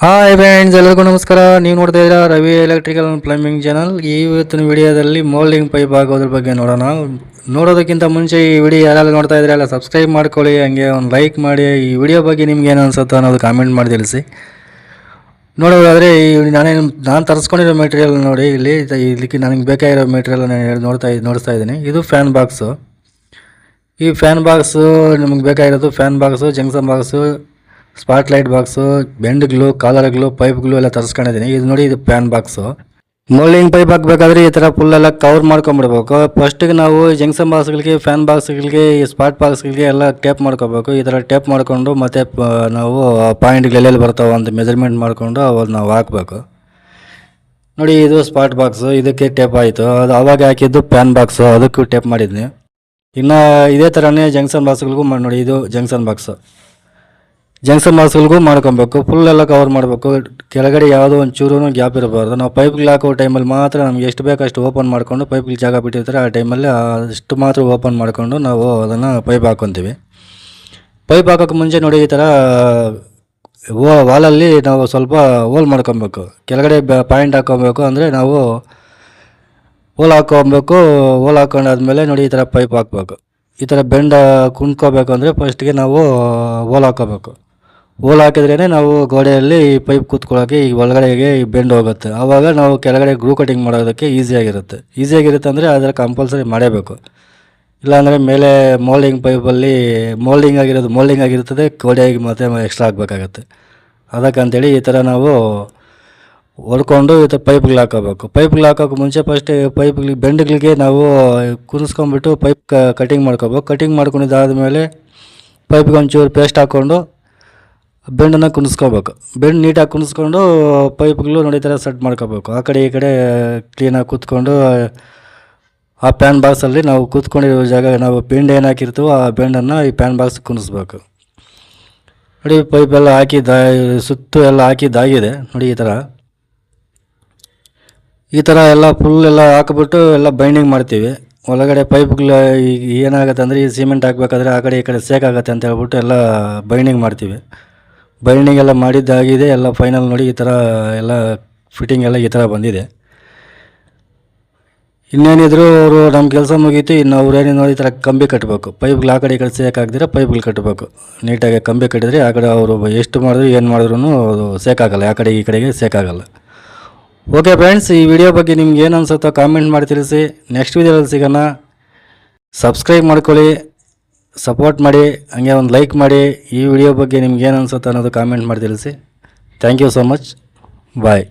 Hi friends, ಎಲ್ಲರಿಗೂ ನಮಸ್ಕಾರ. ನೀವು ನೋಡ್ತಾ ಇದ್ದೀರಾ ರವಿ ಎಲೆಕ್ಟ್ರಿಕಲ್ ಪ್ಲಂಬಿಂಗ್ ಚಾನಲ್. ಇವತ್ತಿನ ವಿಡಿಯೋದಲ್ಲಿ ಮೋಲ್ಡಿಂಗ್ ಪೈಪ್ ಹಾಕೋದ್ರ ಬಗ್ಗೆ ನೋಡೋಣ. ನೋಡೋದಕ್ಕಿಂತ ಮುಂಚೆ ಈ ವಿಡಿಯೋ ಯಾರೆಲ್ಲ ನೋಡ್ತಾ ಇದ್ರೆ ಎಲ್ಲ ಸಬ್ಸ್ಕ್ರೈಬ್ ಮಾಡ್ಕೊಳ್ಳಿ, ಹಂಗೆ ಒಂದು ಲೈಕ್ ಮಾಡಿ. ಈ ವಿಡಿಯೋ ಬಗ್ಗೆ ನಿಮ್ಗೆ ಏನು ಅನ್ಸುತ್ತೋ ಅನ್ನೋದು ಕಾಮೆಂಟ್ ಮಾಡಿ ತಿಳಿಸಿ. ನೋಡೋದಾದರೆ ನಾನು ತರಿಸ್ಕೊಂಡಿರೋ ಮೆಟೀರಿಯಲ್ ನೋಡಿ, ಇಲ್ಲಿಕ್ಕೆ ನನಗೆ ಬೇಕಾಗಿರೋ ಮೆಟೀರಿಯಲ್ ನೋಡಿಸ್ತಾ ಇದ್ದೀನಿ. ಇದು ಫ್ಯಾನ್ ಬಾಕ್ಸು. ಈ ಫ್ಯಾನ್ ಬಾಕ್ಸು ನಮಗೆ ಬೇಕಾಗಿರೋದು fan box, junction box, spot light box, ಬೆಂಡ್ಗಳು, ಕಾಲರ್ಗಳು, ಪೈಪ್ಗಳು ಎಲ್ಲ ತರಿಸ್ಕೊಂಡಿದ್ದೀನಿ. ಇದು ನೋಡಿ, ಇದು ಫ್ಯಾನ್ ಬಾಕ್ಸು. ಮೋಲ್ಡಿಂಗ್ ಪೈಪ್ ಹಾಕಬೇಕಾದ್ರೆ ಈ ಥರ ಫುಲ್ಲೆಲ್ಲ ಕವರ್ ಮಾಡ್ಕೊಂಬಿಡ್ಬೇಕು. ಫಸ್ಟಿಗೆ ನಾವು ಜಂಕ್ಷನ್ ಬಾಕ್ಸ್ಗಳಿಗೆ, ಫ್ಯಾನ್ ಬಾಕ್ಸ್ಗಳಿಗೆ, ಈ ಸ್ಪಾಟ್ ಬಾಕ್ಸ್ಗಳಿಗೆ ಎಲ್ಲ ಟೇಪ್ ಮಾಡ್ಕೋಬೇಕು. ಈ ಥರ ಟೇಪ್ ಮಾಡಿಕೊಂಡು ಮತ್ತೆ ನಾವು ಪಾಯಿಂಟ್ಗಳು ಎಲ್ಲೆಲ್ಲಿ ಬರ್ತಾವೆ ಅಂತ ಮೆಜರ್ಮೆಂಟ್ ಮಾಡಿಕೊಂಡು ಅವಾಗ ನಾವು ಹಾಕಬೇಕು. ನೋಡಿ, ಇದು ಸ್ಪಾಟ್ ಬಾಕ್ಸು, ಇದಕ್ಕೆ ಟೇಪ್ ಆಯಿತು. ಅದು ಅವಾಗ ಹಾಕಿದ್ದು ಫ್ಯಾನ್ ಬಾಕ್ಸು, ಅದಕ್ಕೂ ಟೇಪ್ ಮಾಡಿದ್ನಿ. ಇನ್ನು ಇದೇ ಥರನೇ ಜಂಕ್ಷನ್ ಬಾಕ್ಸ್ಗಳಿಗೂ ನೋಡಿ, ಇದು ಜಂಕ್ಷನ್ ಬಾಕ್ಸು. ಜಂಕ್ಷನ್ ಬಾಕ್ಸ್ಗಳಿಗೂ ಮಾಡ್ಕೊಬೇಕು. ಫುಲ್ ಎಲ್ಲ ಕವರ್ ಮಾಡಬೇಕು. ಕೆಳಗಡೆ ಯಾವುದೋ ಒಂದು ಚೂರು ಗ್ಯಾಪ್ ಇರಬಾರ್ದು. ನಾವು ಪೈಪ್ಗಳು ಹಾಕೋ ಟೈಮಲ್ಲಿ ಮಾತ್ರ ನಮ್ಗೆ ಎಷ್ಟು ಬೇಕು ಅಷ್ಟು ಓಪನ್ ಮಾಡಿಕೊಂಡು, ಪೈಪ್ಗೆ ಜಾಗ ಬಿಟ್ಟಿರ್ತಾರೆ ಆ ಟೈಮಲ್ಲಿ ಅಷ್ಟು ಮಾತ್ರ ಓಪನ್ ಮಾಡಿಕೊಂಡು ನಾವು ಅದನ್ನು ಪೈಪ್ ಹಾಕ್ಕೊತೀವಿ. ಪೈಪ್ ಹಾಕೋಕ್ಕೆ ಮುಂಚೆ ನೋಡಿ, ಈ ಥರ ವಾಲಲ್ಲಿ ನಾವು ಸ್ವಲ್ಪ ಹೋಲ್ ಮಾಡ್ಕೊಬೇಕು. ಕೆಳಗಡೆ ಪಾಯಿಂಟ್ ಹಾಕ್ಕೊಬೇಕು. ಅಂದರೆ ನಾವು ಹೋಲ್ ಹಾಕ್ಕೊಬೇಕು. ಹೋಲ್ ಹಾಕ್ಕೊಂಡಾದ್ಮೇಲೆ ನೋಡಿ, ಈ ಥರ ಪೈಪ್ ಹಾಕಬೇಕು. ಈ ಥರ ಬೆಂಡ್ ಕುಂದ್ಕೋಬೇಕು. ಅಂದರೆ ಫಸ್ಟಿಗೆ ನಾವು ಹೋಲ್ ಹಾಕ್ಕೋಬೇಕು. ಹೋಲ್ ಹಾಕಿದ್ರೇ ನಾವು ಗೋಡೆಯಲ್ಲಿ ಪೈಪ್ ಕೂತ್ಕೊಳ್ಳೋಕ್ಕೆ ಈ ಒಳಗಡೆಗೆ ಬೆಂಡ್ ಹೋಗುತ್ತೆ. ಆವಾಗ ನಾವು ಕೆಳಗಡೆ ಗ್ರೂ ಕಟಿಂಗ್ ಮಾಡೋದಕ್ಕೆ ಈಸಿಯಾಗಿರುತ್ತೆ ಅಂದರೆ ಅದರ ಕಂಪಲ್ಸರಿ ಮಾಡಬೇಕು. ಇಲ್ಲಾಂದರೆ ಮೇಲೆ ಮೋಲ್ಡಿಂಗ್ ಆಗಿರ್ತದೆ, ಗೋಡೆಗೆ ಮತ್ತೆ ಎಕ್ಸ್ಟ್ರಾ ಹಾಕಬೇಕಾಗತ್ತೆ. ಅದಕ್ಕಂತೇಳಿ ಈ ಥರ ನಾವು ಹೊಡ್ಕೊಂಡು ಈ ಥರ ಪೈಪ್ಗಳು ಹಾಕೋಬೇಕು. ಪೈಪ್ಗಳು ಹಾಕೋಕ್ಕೆ ಮುಂಚೆ ಫಸ್ಟ್ ಬೆಂಡ್ಗಳಿಗೆ ನಾವು ಕುದಿಸ್ಕೊಂಡ್ಬಿಟ್ಟು ಪೈಪ್ ಕಟಿಂಗ್ ಮಾಡ್ಕೋಬೇಕು. ಕಟಿಂಗ್ ಮಾಡ್ಕೊಂಡಿದ್ದಾದಮೇಲೆ ಪೈಪ್ಗೆ ಒಂಚೂರು ಪೇಸ್ಟ್ ಹಾಕ್ಕೊಂಡು ಬೆಂಡನ್ನು ಕುಣಿಸ್ಕೋಬೇಕು. ಬೆಂಡ್ ನೀಟಾಗಿ ಕುಣಿಸ್ಕೊಂಡು ಪೈಪ್ಗಳು ನೋಡಿ ಥರ ಸೆಟ್ ಮಾಡ್ಕೋಬೇಕು. ಆ ಕಡೆ ಈ ಕಡೆ ಕ್ಲೀನಾಗಿ ಕೂತ್ಕೊಂಡು ಆ ಪ್ಯಾನ್ ಬಾಕ್ಸಲ್ಲಿ ನಾವು ಕೂತ್ಕೊಂಡಿರೋ ಜಾಗ ನಾವು ಬೆಂಡ್ ಏನು ಹಾಕಿರ್ತೀವೋ ಆ ಬೆಂಡನ್ನು ಈ ಪ್ಯಾನ್ ಬಾಕ್ಸ್ ಕುಣಿಸ್ಬೇಕು. ನೋಡಿ, ಪೈಪೆಲ್ಲ ಸುತ್ತು ಎಲ್ಲ ಹಾಕಿದ್ದಾಗಿದೆ. ನೋಡಿ, ಈ ಥರ ಎಲ್ಲ ಫುಲ್ ಎಲ್ಲ ಹಾಕಿಬಿಟ್ಟು ಎಲ್ಲ ಬೈಂಡಿಂಗ್ ಮಾಡ್ತೀವಿ. ಒಳಗಡೆ ಪೈಪ್ಗಳು ಏನಾಗುತ್ತೆ ಅಂದರೆ, ಈ ಸಿಮೆಂಟ್ ಹಾಕಬೇಕಾದ್ರೆ ಆ ಕಡೆ ಈ ಕಡೆ ಸೇಕಾಗತ್ತೆ ಅಂತ ಹೇಳ್ಬಿಟ್ಟು ಎಲ್ಲ ಬೈಂಡಿಂಗ್ ಮಾಡ್ತೀವಿ. ಬೈಂಡಿಂಗ್ ಎಲ್ಲ ಮಾಡಿದ್ದಾಗಿದೆ. ಎಲ್ಲ ಫೈನಲ್ ನೋಡಿ, ಈ ಥರ ಎಲ್ಲ ಫಿಟ್ಟಿಂಗ್ ಎಲ್ಲ ಈ ಥರ ಬಂದಿದೆ. ಇನ್ನೇನಿದ್ರು ಅವರು ನಮ್ಮ ಕೆಲಸ ಮುಗೀತು. ಇನ್ನು ಅವ್ರೇನು ನೋಡಿ, ಈ ಥರ ಕಂಬಿ ಕಟ್ಟಬೇಕು. ಪೈಪ್ಗಳು ಆ ಕಡೆ ಈ ಕಡೆ ಸೇಕಾಗ್ದಿರ ಪೈಪ್ಗಳು ಕಟ್ಟಬೇಕು. ನೀಟಾಗಿ ಕಂಬಿ ಕಟ್ಟಿದರೆ ಆ ಕಡೆ ಅವರು ಎಷ್ಟು ಮಾಡಿದ್ರು ಏನು ಮಾಡಿದ್ರು ಅದು ಸೇಕಾಗಲ್ಲ, ಆ ಕಡೆ ಈ ಕಡೆಗೆ ಸೇಕಾಗಲ್ಲ. ಓಕೆ ಫ್ರೆಂಡ್ಸ್, ಈ ವಿಡಿಯೋ ಬಗ್ಗೆ ನಿಮ್ಗೆ ಏನು ಅನ್ಸುತ್ತೋ ಕಾಮೆಂಟ್ ಮಾಡಿ ತಿಳಿಸಿ. ನೆಕ್ಸ್ಟ್ ವಿಡಿಯೋದಲ್ಲಿ ಸಿಗೋಣ. ಸಬ್ಸ್ಕ್ರೈಬ್ ಮಾಡ್ಕೊಳ್ಳಿ, ಸಪೋರ್ಟ್ ಮಾಡಿ, ಹಂಗೆ ಒಂದು ಲೈಕ್ ಮಾಡಿ. ಈ ವಿಡಿಯೋ ಬಗ್ಗೆ ನಿಮ್ಗೆ ಏನು ಅನ್ಸುತ್ತೆ ಅನ್ನೋದು ಕಾಮೆಂಟ್ ಮಾಡಿ ತಿಳಿಸಿ. Thank you so much. Bye.